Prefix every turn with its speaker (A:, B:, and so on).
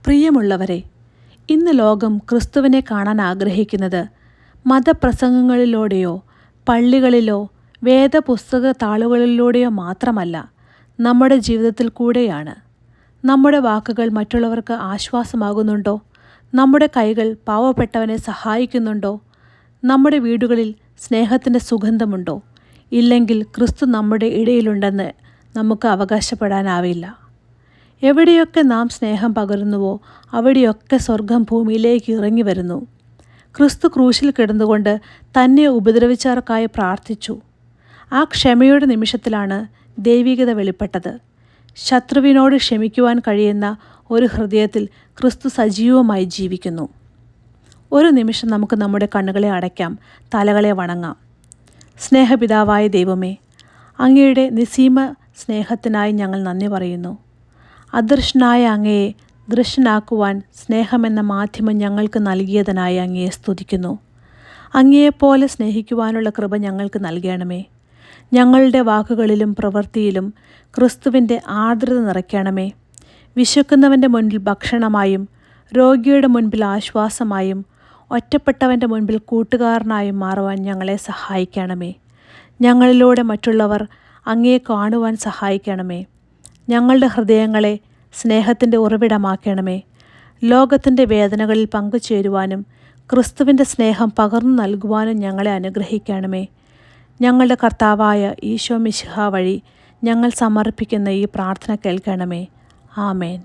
A: പ്രിയമുള്ളവരെ, ഇന്ന് ലോകം ക്രിസ്തുവിനെ കാണാൻ ആഗ്രഹിക്കുന്നത് മതപ്രസംഗങ്ങളിലൂടെയോ പള്ളികളിലോ വേദപുസ്തക താളുകളിലൂടെയോ മാത്രമല്ല, നമ്മുടെ ജീവിതത്തിൽ കൂടെയാണ്. നമ്മുടെ വാക്കുകൾ മറ്റുള്ളവർക്ക് ആശ്വാസമാകുന്നുണ്ടോ? നമ്മുടെ കൈകൾ പാവപ്പെട്ടവനെ സഹായിക്കുന്നുണ്ടോ? നമ്മുടെ വീടുകളിൽ സ്നേഹത്തിൻ്റെ സുഗന്ധമുണ്ടോ? ഇല്ലെങ്കിൽ ക്രിസ്തു നമ്മുടെ ഇടയിലുണ്ടെന്ന് നമുക്ക് അവകാശപ്പെടാനാവില്ല. എവിടെയൊക്കെ നാം സ്നേഹം പകരുന്നുവോ അവിടെയൊക്കെ സ്വർഗം ഭൂമിയിലേക്ക് ഇറങ്ങി വരുന്നു. ക്രിസ്തു ക്രൂശിൽ കിടന്നുകൊണ്ട് തന്നെ ഉപദ്രവിച്ചവർക്കായി പ്രാർത്ഥിച്ചു. ആ ക്ഷമയുടെ നിമിഷത്തിലാണ് ദൈവികത വെളിപ്പെട്ടത്. ശത്രുവിനോട് ക്ഷമിക്കുവാൻ കഴിയുന്ന ഒരു ഹൃദയത്തിൽ ക്രിസ്തു സജീവമായി ജീവിക്കുന്നു. ഒരു നിമിഷം നമുക്ക് നമ്മുടെ കണ്ണുകളെ അടയ്ക്കാം, തലകളെ വണങ്ങാം. സ്നേഹപിതാവായ ദൈവമേ, അങ്ങയുടെ നിസ്സീമ സ്നേഹത്തിനായി ഞങ്ങൾ നന്ദി പറയുന്നു. അദൃശ്യനായ അങ്ങയെ ദൃശ്യനാക്കുവാൻ സ്നേഹമെന്ന മാധ്യമം ഞങ്ങൾക്ക് നൽകിയതിനായി അങ്ങയെ സ്തുതിക്കുന്നു. അങ്ങയെപ്പോലെ സ്നേഹിക്കുവാനുള്ള കൃപ ഞങ്ങൾക്ക് നൽകണമേ. ഞങ്ങളുടെ വാക്കുകളിലും പ്രവൃത്തിയിലും ക്രിസ്തുവിൻ്റെ ആർദ്രത നിറയ്ക്കണമേ. വിശക്കുന്നവൻ്റെ മുൻപിൽ ഭക്ഷണമായും രോഗിയുടെ മുൻപിൽ ആശ്വാസമായും ഒറ്റപ്പെട്ടവൻ്റെ മുൻപിൽ കൂട്ടുകാരനായും മാറുവാൻ ഞങ്ങളെ സഹായിക്കണമേ. ഞങ്ങളിലൂടെ മറ്റുള്ളവർ അങ്ങയെ കാണുവാൻ സഹായിക്കണമേ. ഞങ്ങളുടെ ഹൃദയങ്ങളെ സ്നേഹത്തിൻ്റെ ഉറവിടമാക്കണമേ. ലോകത്തിൻ്റെ വേദനകളിൽ പങ്കുചേരുവാനും ക്രിസ്തുവിൻ്റെ സ്നേഹം പകർന്നു നൽകുവാനും ഞങ്ങളെ അനുഗ്രഹിക്കണമേ. ഞങ്ങളുടെ കർത്താവായ ഈശോ മിശിഹ വഴി ഞങ്ങൾ സമർപ്പിക്കുന്ന ഈ പ്രാർത്ഥന കേൾക്കണമേ. ആമേൻ.